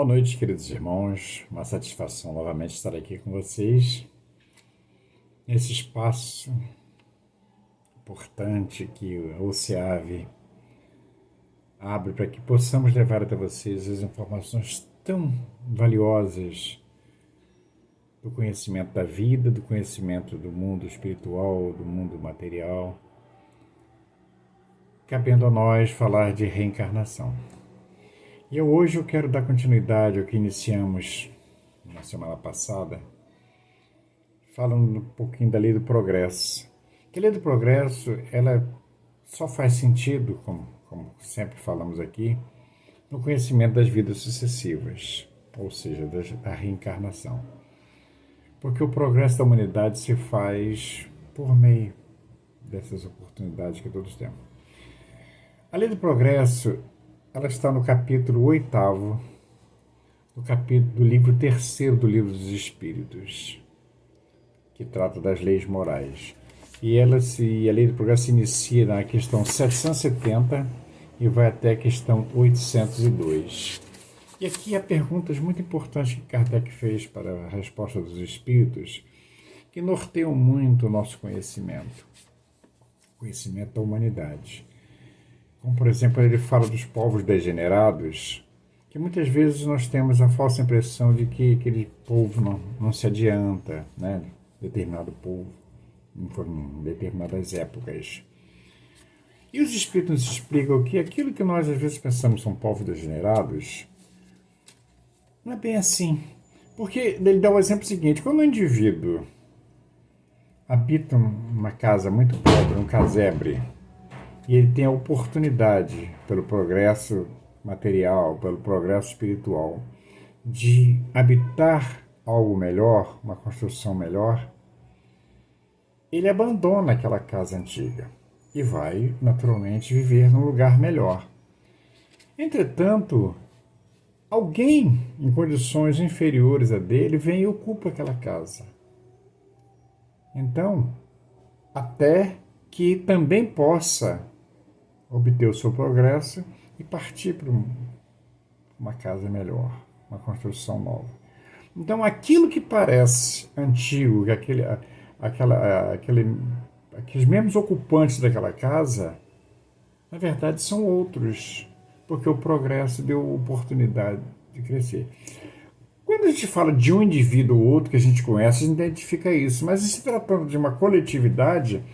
Boa noite, queridos irmãos. Uma satisfação novamente estar aqui com vocês nesse espaço importante que o OCEAV abre para que possamos levar até vocês as informações tão valiosas do conhecimento da vida, do conhecimento do mundo espiritual, do mundo material, cabendo a nós falar de reencarnação. E hoje eu quero dar continuidade ao que iniciamos na semana passada, falando um pouquinho da lei do progresso. Que a lei do progresso, ela só faz sentido, como sempre falamos aqui, no conhecimento das vidas sucessivas, ou seja, da reencarnação. Porque o progresso da humanidade se faz por meio dessas oportunidades que todos temos. A lei do progresso, ela está no capítulo 8º, do livro 3º do Livro dos Espíritos, que trata das leis morais. E a lei do progresso se inicia na questão 770 e vai até a questão 802. E aqui há perguntas muito importantes que Kardec fez para a resposta dos Espíritos, que norteiam muito o nosso conhecimento da humanidade. Como, por exemplo, ele fala dos povos degenerados, que muitas vezes nós temos a falsa impressão de que aquele povo não se adianta, né? Determinado povo, em determinadas épocas. E os Espíritos nos explicam que aquilo que nós às vezes pensamos são povos degenerados, não é bem assim. Porque ele dá o exemplo seguinte: quando um indivíduo habita uma casa muito pobre, um casebre, e ele tem a oportunidade, pelo progresso material, pelo progresso espiritual, de habitar algo melhor, uma construção melhor, ele abandona aquela casa antiga e vai, naturalmente, viver num lugar melhor. Entretanto, alguém em condições inferiores a dele vem e ocupa aquela casa. Então, até que também possa obter o seu progresso e partir para uma casa melhor, uma construção nova. Então, aquilo que parece antigo, aqueles mesmos ocupantes daquela casa, na verdade são outros, porque o progresso deu oportunidade de crescer. Quando a gente fala de um indivíduo ou outro que a gente conhece, a gente identifica isso, mas se tratando de uma coletividade,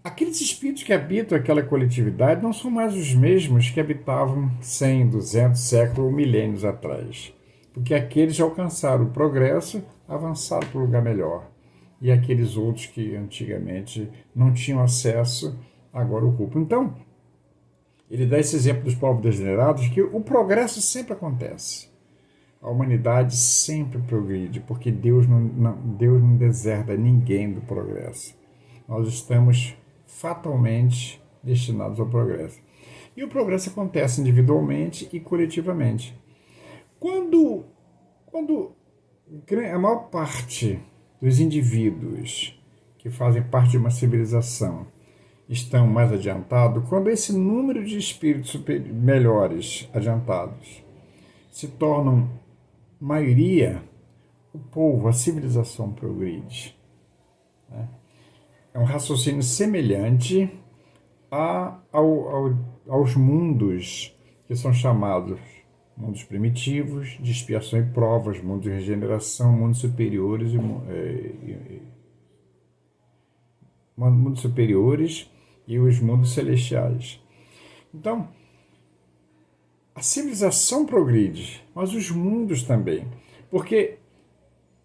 aqueles espíritos que habitam aquela coletividade não são mais os mesmos que habitavam 100, 200 séculos ou milênios atrás. Porque aqueles já alcançaram o progresso, avançaram para um lugar melhor. E aqueles outros que antigamente não tinham acesso, agora ocupam. Então, ele dá esse exemplo dos povos degenerados, que o progresso sempre acontece. A humanidade sempre progride, porque Deus não deserda ninguém do progresso. Nós estamos fatalmente destinados ao progresso. E o progresso acontece individualmente e coletivamente. Quando a maior parte dos indivíduos que fazem parte de uma civilização estão mais adiantados, quando esse número de espíritos melhores adiantados se tornam maioria, o povo, a civilização progride, né? É um raciocínio semelhante aos mundos que são chamados mundos primitivos, de expiação e provas, mundos de regeneração, mundos superiores e os mundos celestiais. Então, a civilização progride, mas os mundos também, porque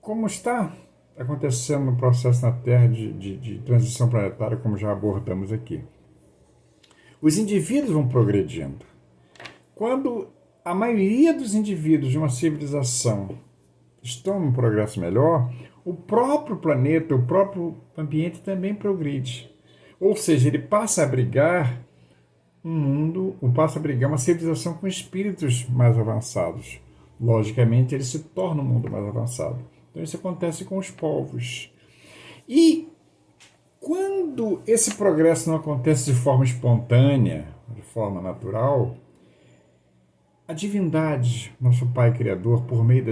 como está acontecendo no processo na Terra de transição planetária, como já abordamos aqui, os indivíduos vão progredindo. Quando a maioria dos indivíduos de uma civilização estão num progresso melhor, o próprio planeta, o próprio ambiente também progride. Ou seja, ele passa a abrigar uma civilização com espíritos mais avançados. Logicamente, ele se torna um mundo mais avançado. Então, isso acontece com os povos. E quando esse progresso não acontece de forma espontânea, de forma natural, a divindade, nosso Pai Criador, por meio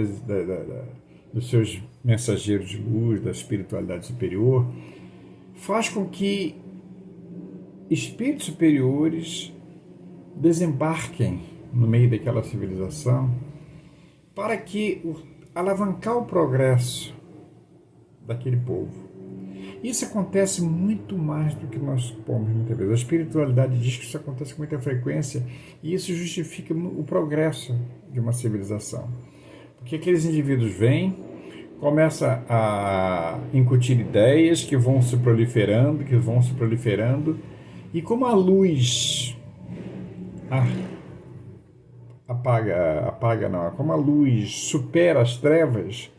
dos seus mensageiros de luz, da espiritualidade superior, faz com que espíritos superiores desembarquem no meio daquela civilização para que alavancar o progresso daquele povo. Isso acontece muito mais do que nós supomos muitas vezes. A espiritualidade diz que isso acontece com muita frequência e isso justifica o progresso de uma civilização. Porque aqueles indivíduos vêm, começam a incutir ideias que vão se proliferando, e como a luz como a luz supera as trevas,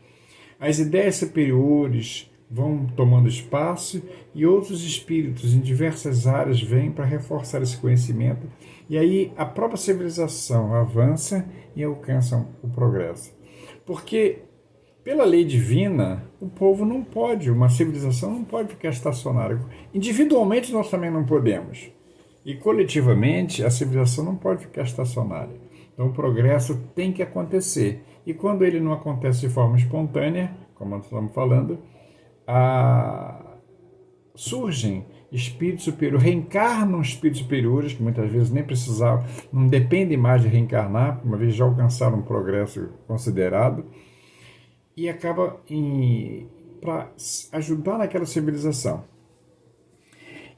as ideias superiores vão tomando espaço e outros espíritos em diversas áreas vêm para reforçar esse conhecimento, e aí a própria civilização avança e alcança o progresso. Porque, pela lei divina, o povo não pode, uma civilização não pode ficar estacionária. Individualmente nós também não podemos. E coletivamente a civilização não pode ficar estacionária. Então o progresso tem que acontecer. E quando ele não acontece de forma espontânea, como nós estamos falando, surgem espíritos superiores, reencarnam espíritos superiores, que muitas vezes nem precisavam, não dependem mais de reencarnar, uma vez já alcançaram um progresso considerado, e acaba para ajudar naquela civilização.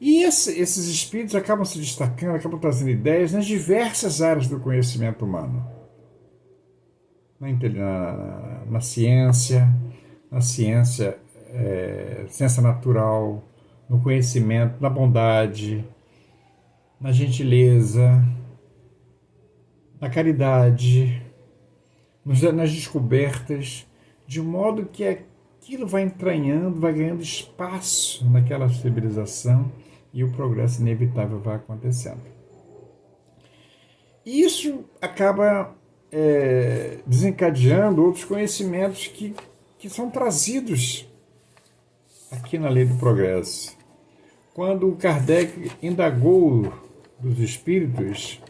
E esses espíritos acabam se destacando, acabam trazendo ideias nas diversas áreas do conhecimento humano. Na ciência, ciência natural, no conhecimento, na bondade, na gentileza, na caridade, nas descobertas, de modo que aquilo vai entranhando, vai ganhando espaço naquela civilização e o progresso inevitável vai acontecendo. E isso acaba desencadeando outros conhecimentos que são trazidos aqui na lei do progresso. Quando Kardec indagou dos espíritos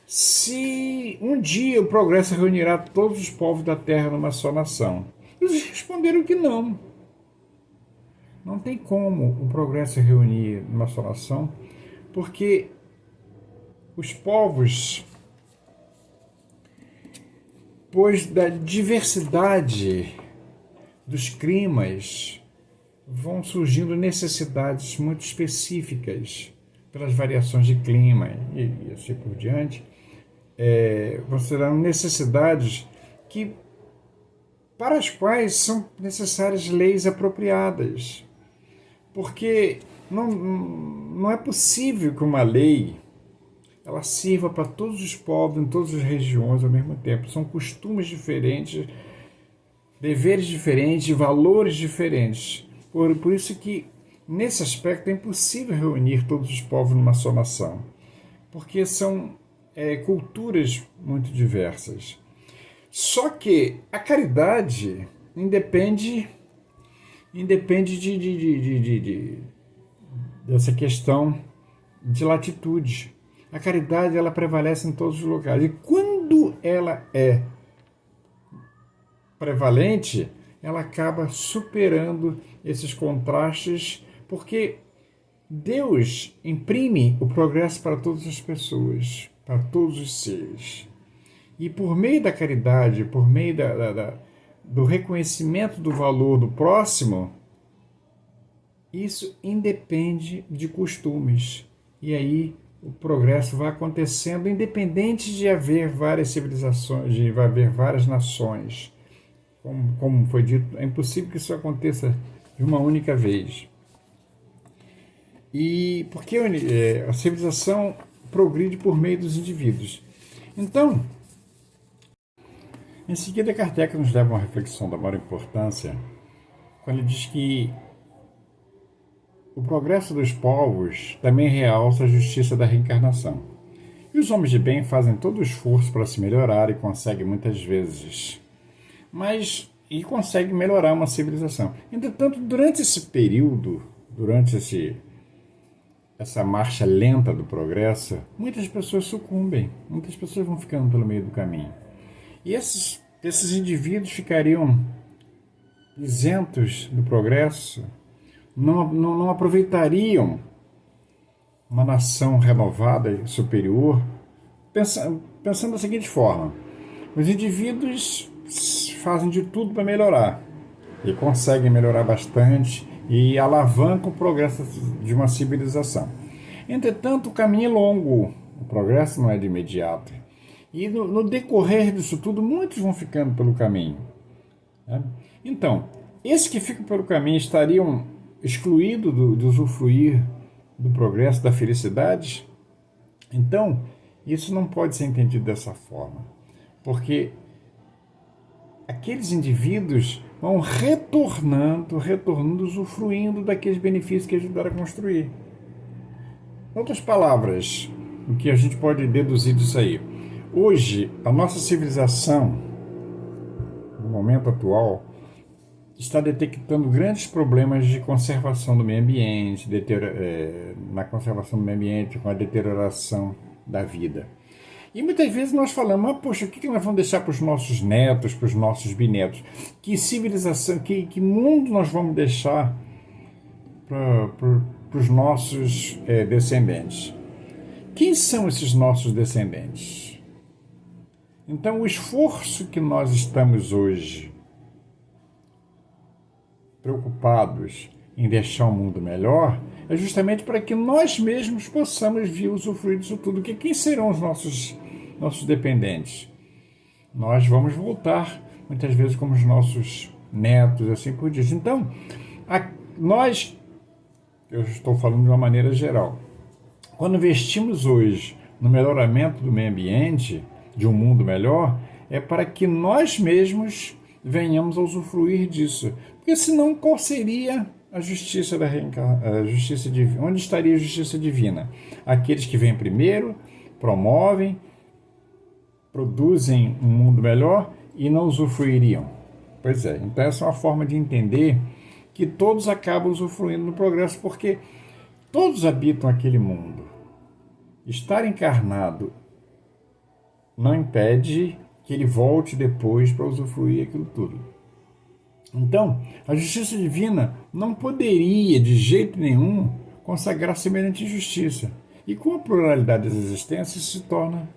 se um dia o progresso reunirá todos os povos da Terra numa só nação, eles responderam que não. Não tem como o progresso reunir numa só nação, porque os povos, pois da diversidade dos climas, vão surgindo necessidades muito específicas pelas variações de clima e assim por diante, vão ser necessidades para as quais são necessárias leis apropriadas. Porque não é possível que uma lei ela sirva para todos os povos, em todas as regiões ao mesmo tempo. São costumes diferentes, deveres diferentes, valores diferentes. Por isso que, nesse aspecto, é impossível reunir todos os povos numa só nação. Porque são culturas muito diversas. Só que a caridade independe dessa questão de latitude. A caridade ela prevalece em todos os lugares. E quando ela é prevalente, ela acaba superando esses contrastes, porque Deus imprime o progresso para todas as pessoas, para todos os seres. E por meio da caridade, por meio do reconhecimento do valor do próximo, isso independe de costumes. E aí o progresso vai acontecendo independente de haver várias civilizações, de haver várias nações. Como foi dito, é impossível que isso aconteça de uma única vez. E porque a civilização progride por meio dos indivíduos. Então, em seguida, Kardec nos leva a uma reflexão da maior importância, quando ele diz que o progresso dos povos também realça a justiça da reencarnação. E os homens de bem fazem todo o esforço para se melhorar e conseguem muitas vezes. E conseguem melhorar uma civilização. Entretanto, durante esse período, durante essa marcha lenta do progresso, muitas pessoas sucumbem, muitas pessoas vão ficando pelo meio do caminho. E esses indivíduos ficariam isentos do progresso, não aproveitariam uma nação renovada e superior, pensando da seguinte forma: os indivíduos fazem de tudo para melhorar, e conseguem melhorar bastante, e alavancam o progresso de uma civilização. Entretanto, o caminho é longo, o progresso não é de imediato. E no decorrer disso tudo, muitos vão ficando pelo caminho, né? Então, esses que ficam pelo caminho estariam excluídos de usufruir do progresso, da felicidade? Então, isso não pode ser entendido dessa forma, porque aqueles indivíduos vão retornando, usufruindo daqueles benefícios que ajudaram a construir. Em outras palavras, o que a gente pode deduzir disso aí? Hoje, a nossa civilização, no momento atual, está detectando grandes problemas de conservação do meio ambiente, na conservação do meio ambiente, com a deterioração da vida. E muitas vezes nós falamos, poxa, o que nós vamos deixar para os nossos netos, para os nossos bisnetos? Que civilização, que mundo nós vamos deixar para os nossos descendentes? Quem são esses nossos descendentes? Então, o esforço que nós estamos hoje preocupados em deixar o mundo melhor é justamente para que nós mesmos possamos vir usufruir disso tudo. Porque quem serão os nossos dependentes? Nós vamos voltar, muitas vezes, como os nossos netos, assim por diante. Então, eu estou falando de uma maneira geral, quando investimos hoje no melhoramento do meio ambiente, de um mundo melhor, é para que nós mesmos venhamos a usufruir disso. Porque senão, qual seria a justiça a justiça divina? Onde estaria a justiça divina? Aqueles que vêm primeiro, promovem, produzem um mundo melhor e não usufruiriam. Pois é, então essa é uma forma de entender que todos acabam usufruindo do progresso, porque todos habitam aquele mundo. Estar encarnado não impede que ele volte depois para usufruir aquilo tudo. Então, a justiça divina não poderia, de jeito nenhum, consagrar semelhante injustiça. E com a pluralidade das existências se torna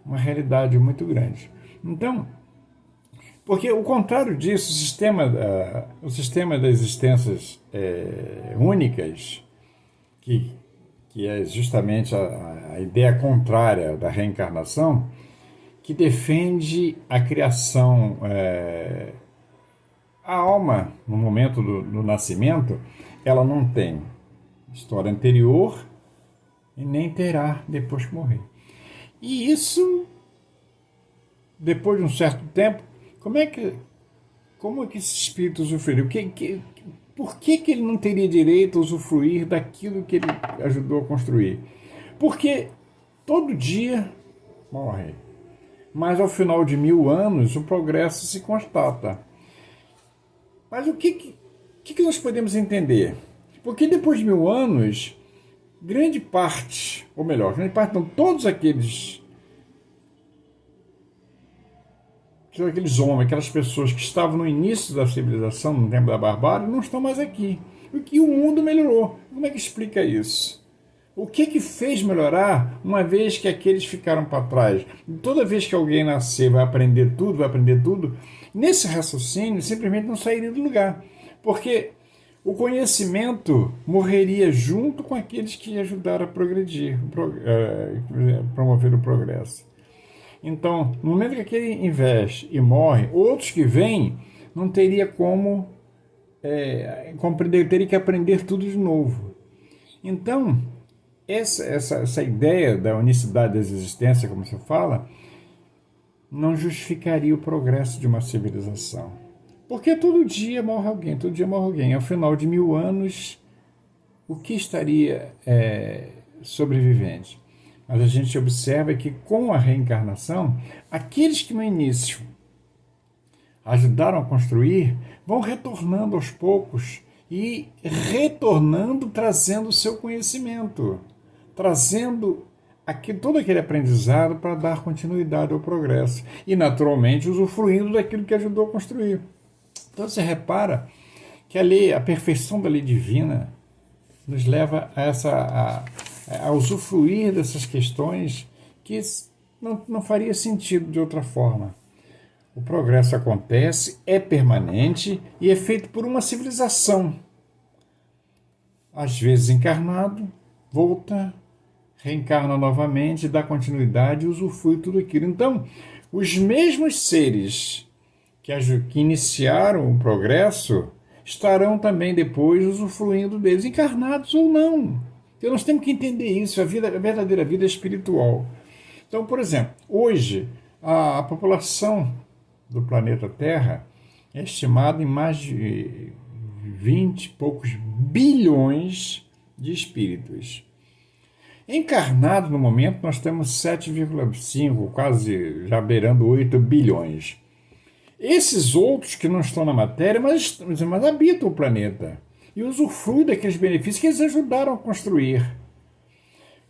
uma realidade muito grande. Então, porque o contrário disso, o sistema das existências únicas, que é justamente a ideia contrária da reencarnação, que defende a criação, a alma, no momento do nascimento, ela não tem história anterior e nem terá depois que morrer. E isso, depois de um certo tempo, como é que esse espírito usufruiu? Por que ele não teria direito a usufruir daquilo que ele ajudou a construir? Porque todo dia morre. Mas ao final de 1000 anos, o progresso se constata. Mas o que nós podemos entender? Porque depois de 1000 anos, grande parte não, todos aqueles homens, aquelas pessoas que estavam no início da civilização, no tempo da barbárie, não estão mais aqui. Porque o mundo melhorou. Como é que explica isso? O que fez melhorar, uma vez que aqueles ficaram para trás? Toda vez que alguém nascer vai aprender tudo, nesse raciocínio simplesmente não sairia do lugar. Porque o conhecimento morreria junto com aqueles que ajudaram a progredir, promover o progresso. Então, no momento que aquele investe e morre, outros que vêm não teria como compreender, teria que aprender tudo de novo. Então, essa ideia da unicidade das existências, como você fala, não justificaria o progresso de uma civilização. Porque todo dia morre alguém. Ao final de 1000 anos, o que estaria sobrevivente? Mas a gente observa que com a reencarnação, aqueles que no início ajudaram a construir, vão retornando aos poucos e retornando, trazendo o seu conhecimento, trazendo todo aquele aprendizado para dar continuidade ao progresso e, naturalmente, usufruindo daquilo que ajudou a construir. Então, você repara que a perfeição da lei divina nos leva a usufruir dessas questões que não faria sentido de outra forma. O progresso acontece, é permanente e é feito por uma civilização. Às vezes encarnado, volta, reencarna novamente, dá continuidade e usufrui tudo aquilo. Então, os mesmos seres que iniciaram o progresso estarão também depois usufruindo deles, encarnados ou não. Então, nós temos que entender isso, a verdadeira vida espiritual. Então, por exemplo, hoje a população do planeta Terra é estimada em mais de 20 e poucos bilhões de espíritos. Encarnados no momento, nós temos 7,5, quase já beirando 8 bilhões. Esses outros que não estão na matéria, mas habitam o planeta e usufruem daqueles benefícios que eles ajudaram a construir.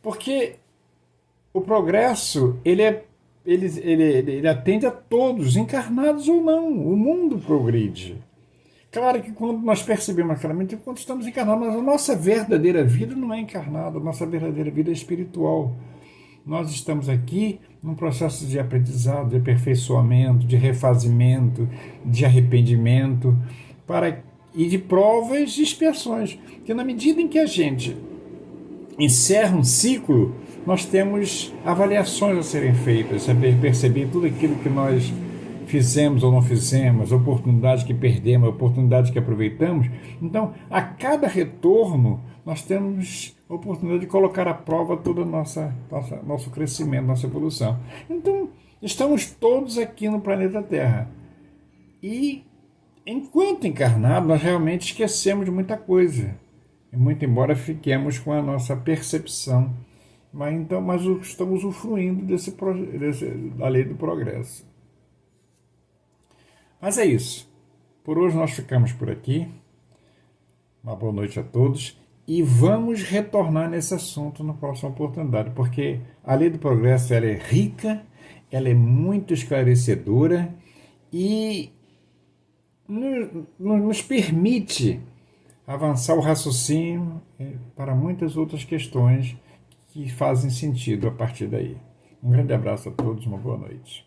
Porque o progresso, ele atende a todos, encarnados ou não. O mundo progride. Claro que quando nós percebemos claramente, quando estamos encarnados, mas a nossa verdadeira vida não é encarnada, a nossa verdadeira vida é espiritual. Nós estamos aqui num processo de aprendizado, de aperfeiçoamento, de refazimento, de arrependimento e de provas e expiações. Porque na medida em que a gente encerra um ciclo, nós temos avaliações a serem feitas, saber perceber tudo aquilo que nós fizemos ou não fizemos, oportunidades que perdemos, oportunidades que aproveitamos. Então, a cada retorno, nós temos a oportunidade de colocar à prova todo o nosso crescimento, nossa evolução. Então, estamos todos aqui no planeta Terra. E, enquanto encarnados, nós realmente esquecemos de muita coisa. Muito embora fiquemos com a nossa percepção. Mas estamos usufruindo da lei do progresso. Mas é isso. Por hoje nós ficamos por aqui. Uma boa noite a todos. E vamos retornar nesse assunto na próxima oportunidade, porque a lei do progresso ela é rica, ela é muito esclarecedora e nos permite avançar o raciocínio para muitas outras questões que fazem sentido a partir daí. Um grande abraço a todos, uma boa noite.